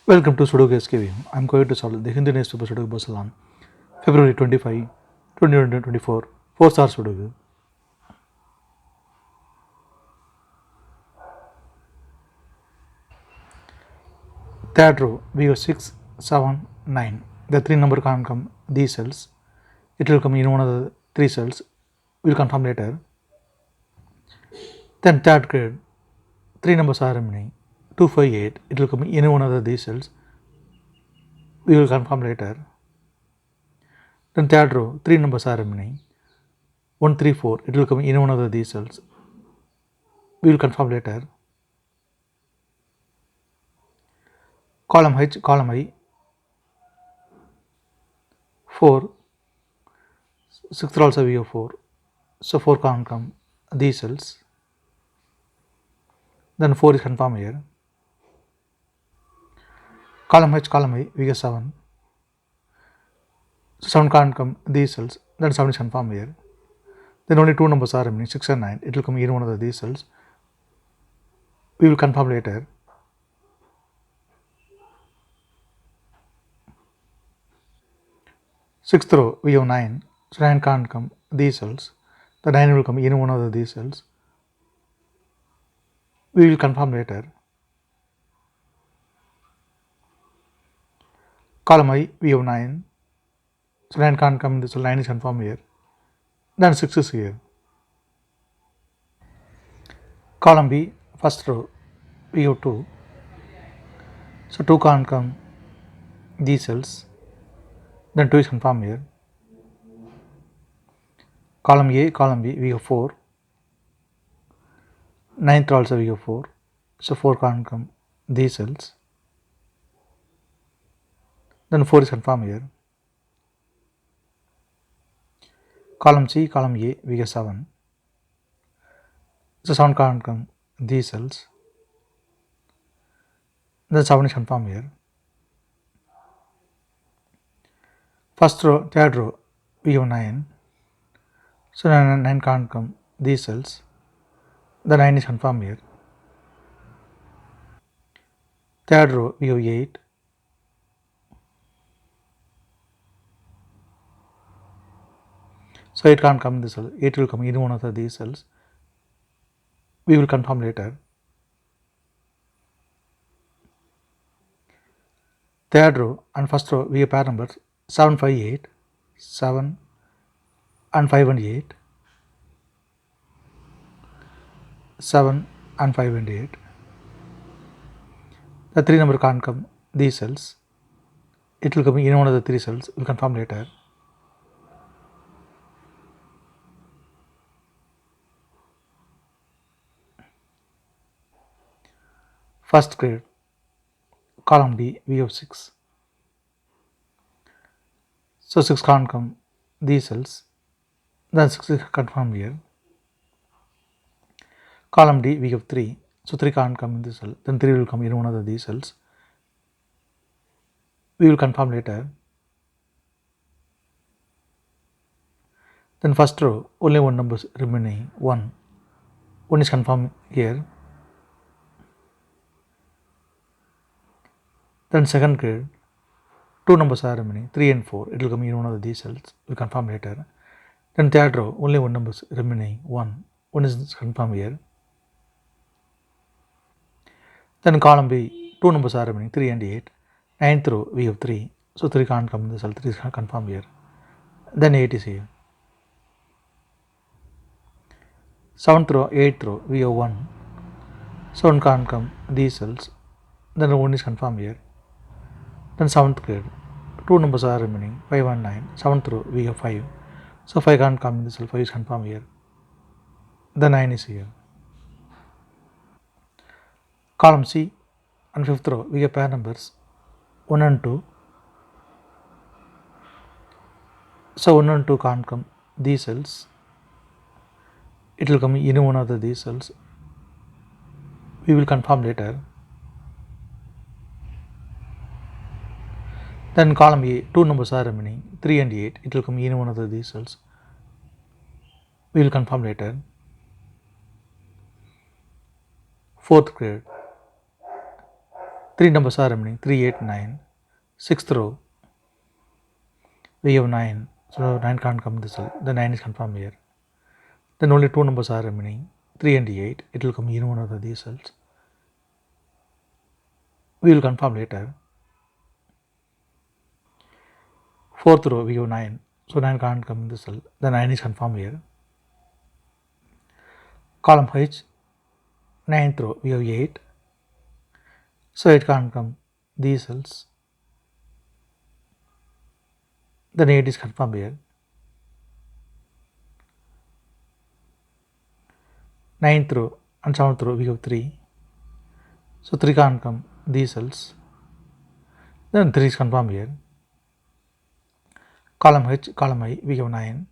Welcome to Sudoku SkVm. I'm going to solve the Hindu newspaper Sudoku puzzle on February 25, 2024, 4-star Sudoku. Third row, we have 6, 7, 9. The 3 number can't come these cells. It will come in one of the 3 cells. We'll confirm later. Then third grade, 3 numbers are remaining. 2, 5, 8. It will come in one of these cells. We will confirm later. Then third row, 3 numbers are remaining. 1, 3, 4. It will come in one of these cells. We will confirm later. Column H, column I, 4, 6th also we have 4, so 4 can't come these cells, then 4 is confirmed here. Column H, column I, we get 7, so 7 can't come these cells, then 7 is confirmed here. Then only 2 numbers are remaining, 6 and 9, it will come in one of these cells. We will confirm later. Sixth row, we have 9, so 9 can't come these cells, the 9 will come in one of these cells. We will confirm later. Column I, we have 9, so 9 can't come in this cell, 9 is confirmed here, then 6 is here. Column B, first row, we have 2, so 2 can't come these cells, then 2 is confirmed here. Column A, column B, we have 4, 9th also we have 4, so 4 can't come these cells, then 4 is confirmed here. Column C, column A, we get 7, so 7 can't come these cells, then 7 is confirmed here. First row, third row, we have 9, so 9 can't come these cells, the 9 is confirmed here. Third row, we have 8, so 8 can't come in this cell, 8 will come in one of these cells. We will confirm later. Third row and first row, we have pair numbers 7, 5, 8, 7 and 5 and 8, 7 and 5 and 8. The 3 number can't come these cells, it will come in one of the 3 cells. We will confirm later. First grade, column D, we have 6, so 6 can't come these cells, then 6 is confirmed here. Column D, we have 3, so 3 can't come in this cell, then 3 will come in one of these cells. We will confirm later. Then first row, only one number is remaining, 1 is confirmed here. Then second grade, 2 numbers are remaining, 3 and 4, it will come in one of these cells. We confirm later. Then third row, only one number is remaining, 1 is confirmed here. Then column B, 2 numbers are remaining, 3 and 8. 9th row, we have 3, so 3 can't come in the cell, 3 is confirmed here. Then 8 is here. 7th row, 8th row, we have 1, so 1 can't come these cells, then 1 is confirmed here. Then 7th grade, 2 numbers are remaining, 5 and 9. 7th row, we have 5, so 5 can't come in this cell, 5 is confirmed here. The 9 is here. Column C and 5th row, we have pair numbers 1 and 2, so 1 and 2 can't come these cells, it will come in one of these cells. We will confirm later. Then column A, 2 numbers are remaining, 3 and 8, it will come in one of these cells. We will confirm later. Fourth grade, 3 numbers are remaining, 3, 8, 9. Sixth row, we have 9, so 9 can't come in the cell, the 9 is confirmed here. Then only 2 numbers are remaining, 3 and 8, it will come in one of these cells. We will confirm later. Fourth row, we have 9, so 9 can't come in the cell, the 9 is confirmed here. Column H, 9th row, we have 8, so it can't come these cells, then 8 is confirmed here. 9th row and 7th row, we have 3, so 3 can't come these cells, then 3 is confirmed here. Column H, column I, we have 9,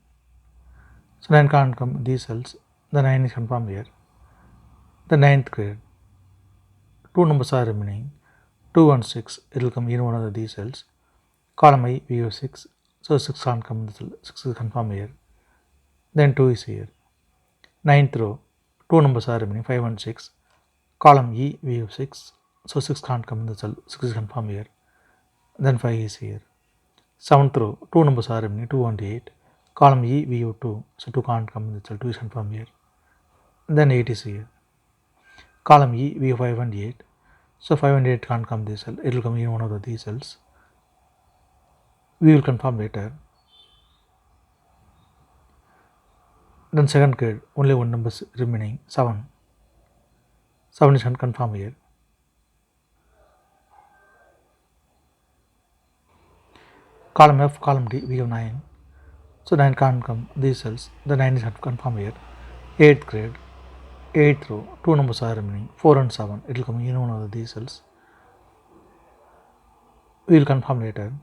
so 9 can't come these cells, the 9 is confirmed here. The 9th grade, 2 numbers are remaining, 2 and 6, it will come in one of these cells. Column I, we have 6, so 6 can't come in the cell, 6 is confirmed here. Then 2 is here. 9th row, 2 numbers are remaining, 5 and 6. Column E, we have 6, so 6 can't come in the cell, 6 is confirmed here. Then 5 is here. 7th row, 2 numbers are remaining, 2 and 8. Column E, we have 2, so 2 can't come in the cell, 2 is confirmed here. Then 8 is here. Column E, we have 5 and 8, so 5 and 8 can't come this cell, it will come in one of these cells. We will confirm later. Then second grade, only one number is remaining, 7. 7 is confirmed here. Column F, column D, we have 9, so 9 can't come these cells, the 9 is confirmed here. 8th grade, 8th row, 2 numbers are remaining, 4 and 7, it will come in one of these cells. We will confirm later.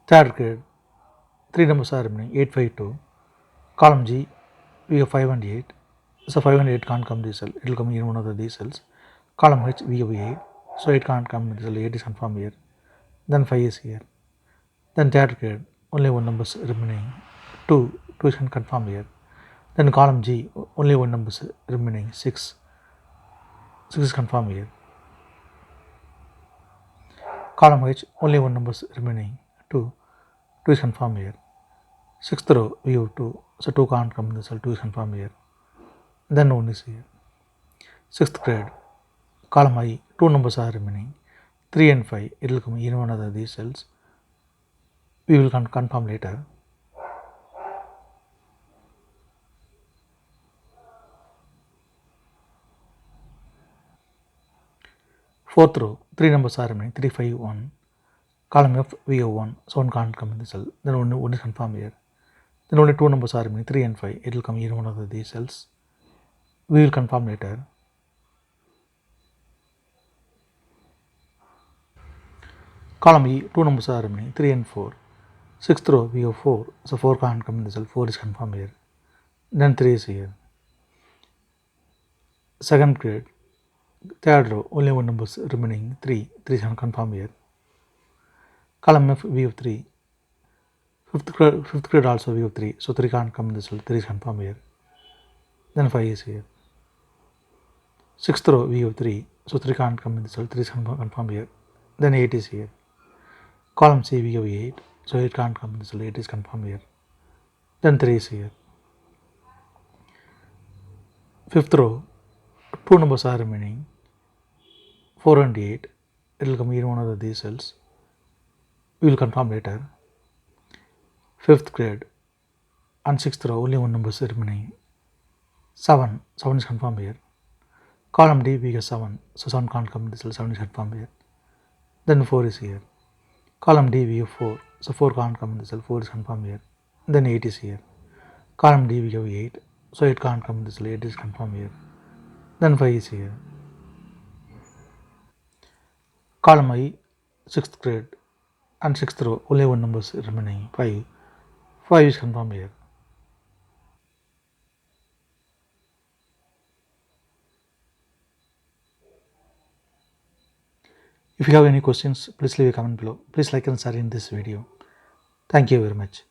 Third grade, 3 numbers are remaining, 8, 5, 2. Column G, we have 5 and 8, so 5 and 8 can't come this cell, it will come in one of these cells. Column H, we have 8, so it can't come this cell, 8 is confirmed here. Then 5 is here. Then third grade, only one number is remaining, 2 is confirmed here. Then column G, only one number is remaining, 6 is confirmed here. Column H, only one number is remaining, 2 is confirmed here. 6th row, we have 2, so 2 can't come in the cell, 2 is confirmed here. Then 1 is here. 6th grade, column I, 2 numbers are remaining, 3 and 5, it will come in one of these cells. We will confirm later. Fourth row, 3 numbers are remaining, 3, 5, 1. Column F, we have 1, so 1 can't come in the cell, then only 1 is confirmed here. Then only 2 numbers are remaining, 3 and 5, it will come in one of these cells. We will confirm later. Column E, 2 numbers are remaining, 3 and 4. 6th row, we have 4, so 4 can't come in the cell, 4 is confirmed here. Then 3 is here. Second grade, third row, only one number is remaining, 3 is confirmed here. Column F, we have 3. Fifth grade also we have 3, so 3 can't come in the cell, 3 is confirmed here. Then 5 is here. 6th row, we have 3, so 3 can't come in the cell, 3 is confirmed here. Then 8 is here. Column C, we have 8, so it can't come in the cell, 8 is confirmed here. Then 3 is here. 5th row, 2 numbers are remaining, 4 and 8, it will come in one of these cells. We will confirm later. 5th grade and 6th row, only one number is remaining, 7 is confirmed here. Column D, we have 7, so 7 can't come in the cell, 7 is confirmed here. Then 4 is here. Column D, we have 4, so 4 can't come in the cell, 4 is confirmed here. Then 8 is here. Column D, we have 8, so it can't come in the cell, 8 is confirmed here. Then 5 is here. Column I, 6th grade and 6th row, only one number is remaining, 5 is confirmed here. If you have any questions, please leave a comment below. Please like and share in this video. Thank you very much.